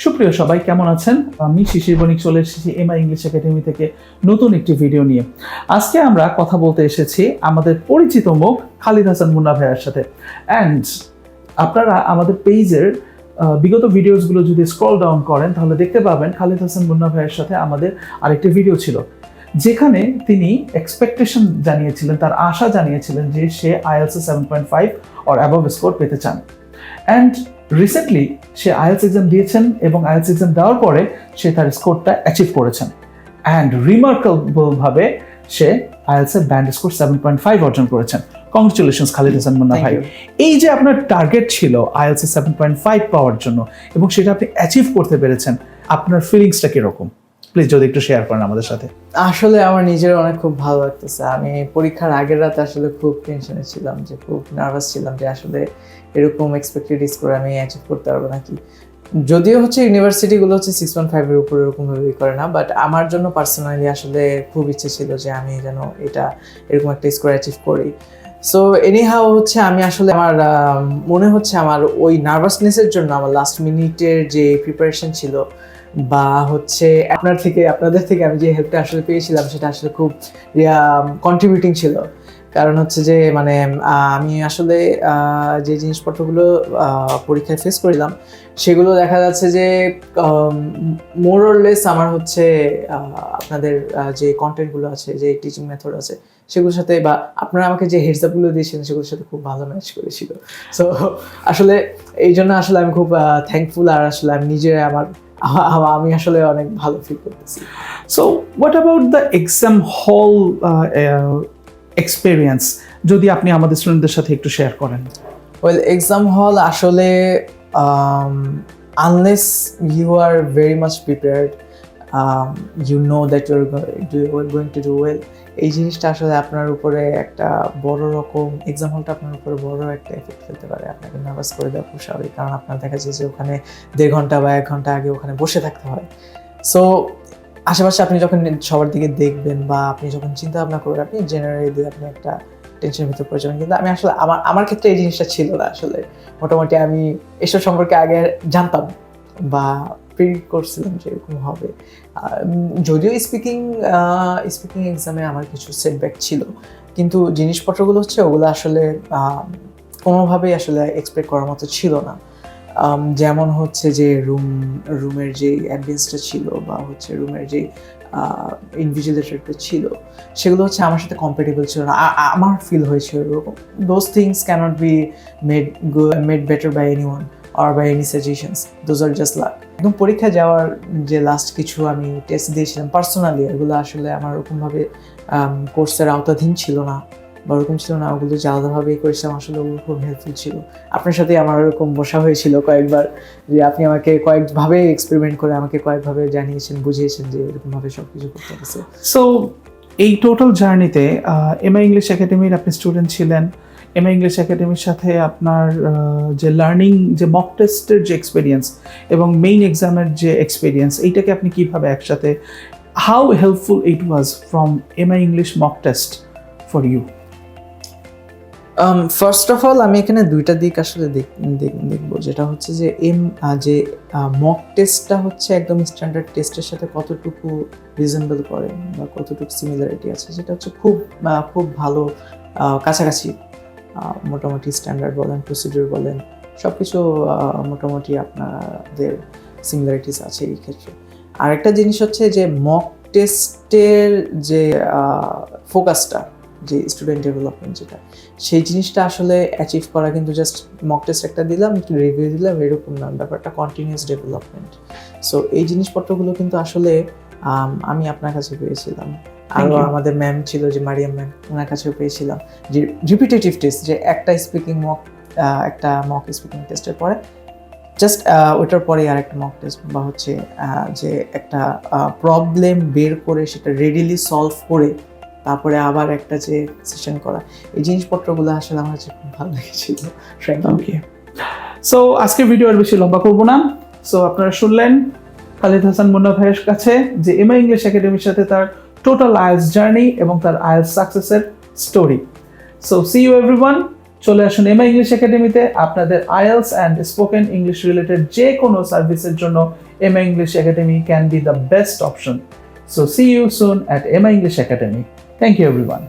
সুপ্রিয় সবাই কেমন আছেন? আমি শিশির বণিক চলে এসেছি MIE ইংলিশ একাডেমি থেকে নতুন একটি ভিডিও নিয়ে। আজকে আমরা কথা বলতে এসেছি আমাদের পরিচিত মুখ খালিদ হাসান মুন্না ভাইয়ের সাথে। অ্যান্ড আপনারা আমাদের পেজের বিগত ভিডিওসগুলো যদি স্ক্রল ডাউন করেন তাহলে দেখতে পাবেন খালিদ হাসান মুন্না ভাইয়ের সাথে আমাদের আরেকটি ভিডিও ছিল, যেখানে তিনি এক্সপেকটেশন জানিয়েছিলেন, তার আশা জানিয়েছিলেন যে সে IELTS 7.5 অর অ্যাবভ স্কোর পেতে চান। And recently say IELTS exam দিয়েছেন এবং IELTS এক্সাম দেওয়ার পরে সে তার স্কোরটা অ্যাচিভ করেছেন। অ্যান্ড রিমার্কেবলভাবে সে IELTS এর ব্যান্ড স্কোর 7.5 অর্জন করেছেন। কংগ্রেচুলেশনস খালিদ হাসান মুন্না ভাই। এই যে আপনার টার্গেট ছিল IELTS 7.5 পাওয়ার জন্য এবং সেটা আপনি অ্যাচিভ করতে পেরেছেন, আপনার ফিলিংসটা কিরকম? প্লিজ যদি একটু শেয়ার করেন আমাদের সাথে। আসলে আমার নিজের অনেক খুব ভালো লাগতেছে। আমি পরীক্ষার আগের রাতে আসলে খুব টেনশনে ছিলাম, যে খুব নার্ভাস ছিলাম যে আসলে এরকম এক্সপেক্টেড স্কোর আমি অ্যাচিভ করতে পারবো নাকি। যদিও হচ্ছে ইউনিভার্সিটিগুলো হচ্ছে 6.5 এর উপর এরকম ভাবেই করে না, বাট আমার জন্য পার্সোনালি আসলে খুব ইচ্ছে ছিল যে আমি যেন এরকম একটা স্কোর অ্যাচিভ করি। সো এনিহাও হচ্ছে আমি আসলে আমার মনে হচ্ছে আমার ওই নার্ভাসনেসের জন্য আমার লাস্ট মিনিটের যে প্রিপারেশন ছিল বা হচ্ছে আপনাদের থেকে আমি যে হেল্পটা আসলে পেয়েছিলাম সেটা আসলে খুব কন্ট্রিবিউটিং ছিল। কারণ হচ্ছে যে মানে আমি আসলে যে জিনিসপত্রগুলো পরীক্ষায় ফেস করিলাম সেগুলো দেখা যাচ্ছে যে মোর অর লেস আমার হচ্ছে আপনাদের যে কন্টেন্টগুলো আছে, যে টিচিং মেথড আছে সেগুলোর সাথে, বা আপনারা আমাকে যে হেডস আপগুলো দিয়েছিলেন সেগুলোর সাথে খুব ভালো ম্যাচ করেছিল। সো আসলে এই জন্য আসলে আমি খুব থ্যাঙ্কফুল, আর আসলে আমি নিজে আমি আসলে অনেক ভালো ফিল করতেছি। So what about the exam হল এক্সপেরিয়েন্স, যদি আপনি আমাদের স্টুডেন্টদের সাথে একটু শেয়ার করেন। ওয়েল, এক্সাম হল আসলে unless you are very much prepared, you know that you are going to do well, এই জিনিসটা আসলে আপনার উপরে একটা বড় রকম, এক্সাম হলটা আপনার উপরে বড় একটা এফেক্ট ফেলতে পারে। আপনাকে নার্ভাস করে দেওয়া খুব স্বাভাবিক, কারণ আপনার দেখা যায় যে ওখানে 1.5 ঘন্টা বা 1 ঘন্টা আগে ওখানে বসে থাকতে হয়। সো আশেপাশে আপনি যখন সবার দিকে দেখবেন বা আপনি যখন চিন্তা ভাবনা করবেন, আপনি জেনারেলি আপনি একটা টেনশনের ভিতরে পড়ে যাবেন। কিন্তু আমি আসলে আমার ক্ষেত্রে এই জিনিসটা ছিল না। আসলে মোটামুটি আমি এসব সম্পর্কে আগে জানতাম বা প্রেডিক্ট করছিলাম যে এরকম হবে। যদিও স্পিকিং এক্সামে আমার কিছু সেটব্যাক ছিল, কিন্তু জিনিসপত্রগুলো হচ্ছে ওগুলো আসলে কোনোভাবেই আসলে এক্সপেক্ট করার মতো ছিল না। যেমন হচ্ছে যে রুমের যে অ্যাম্বিয়েন্সটা ছিল বা হচ্ছে রুমের যে ইনভিজিলেটরটা ছিল সেগুলো হচ্ছে আমার সাথে কম্পেটেবল ছিল না। আমার ফিল হয়েছিল এরকম। Those things cannot be made better by anyone or by any suggestions, those are just luck. একদম পরীক্ষা যাওয়ার যে লাস্ট কিছু আমি টেস্ট দিয়েছিলাম পার্সোনালি, এগুলো আসলে আমার ওরকমভাবে কোর্সের আওতাধীন ছিল না বা ওরকম ছিল না, ওগুলো যে আলাদাভাবেই করেছিলাম, আসলে ওগুলো খুব হেল্পফুল ছিল। আপনার সাথে আমার ওরকম বসা হয়েছিল কয়েকবার, যে আপনি আমাকে কয়েকভাবে এক্সপেরিমেন্ট করে আমাকে কয়েকভাবে জানিয়েছেন, বুঝিয়েছেন যে এরকমভাবে সব কিছু করতে হচ্ছে। সো এই টোটাল জার্নিতে MIE ইংলিশ একাডেমির আপনি স্টুডেন্ট ছিলেন, MIE ইংলিশ একাডেমির সাথে আপনার যে লার্নিং, যে মক টেস্টের যে এক্সপিরিয়েন্স এবং মেইন এক্সামের যে এক্সপিরিয়েন্স, এইটাকে আপনি কীভাবে একসাথে, how helpful it was from MIE English mock test for you? First of all আমি এখানে দুইটা দিক আসলে দেখবো, যেটা হচ্ছে যে যে মক টেস্টটা হচ্ছে একদম স্ট্যান্ডার্ড টেস্টের সাথে কতটুকু রিজনেবল করে বা কতটুকু সিমিলারিটি আছে, সেটা হচ্ছে খুব ভালো কাছাকাছি। মোটামুটি স্ট্যান্ডার্ড বলেন, প্রসিডিউর বলেন, সব কিছু মোটামুটি আপনাদের সিমিলারিটিস আছে এই ক্ষেত্রে। আরেকটা জিনিস হচ্ছে যে মক টেস্টের যে ফোকাসটা, যে স্টুডেন্ট ডেভেলপমেন্ট, যেটা সেই জিনিসটা আসলে অ্যাচিভ করা কিন্তু জাস্ট মক টেস্ট একটা দিলাম, একটু রিভিউ দিলাম, এরকম না, ব্যাপারটা কন্টিনিউয়াস ডেভেলপমেন্ট। সো এই জিনিসপত্রগুলো কিন্তু আসলে আমি আপনার কাছে পেয়েছিলাম, আরও আমাদের ম্যাম ছিল যে মারিয়াম ম্যাম, ওনার কাছেও পেয়েছিলাম। যে রিপিটেটিভ টেস্ট, যে একটা মক স্পিকিং টেস্টের পরে জাস্ট ওইটার পরে আর একটা মক টেস্ট, বা হচ্ছে যে একটা প্রবলেম বের করে সেটা রেডিলি সলভ করে তারপরে আবার একটা যে সেশন করা, এই জিনিসপত্রগুলো আসলে আমার কাছে খুব ভালো লেগেছিল। ওকে, সো আজকের ভিডিও আর বেশি লম্বা করবো না। সো আপনারা শুনলেন খালিদ হাসান মুন্না ভাইয়ের কাছে যে MIE ইংলিশ একাডেমির সাথে তার টোটাল IELTS জার্নি এবং তার IELTS সাকসেসের story. So see you everyone চলে আসুন এমআই ইংলিশ একাডেমিতে। আপনাদের IELTS and spoken English related যে কোনো সার্ভিসের জন্য MI English academy can be the best option. So see you soon at MI English academy. Thank you everyone.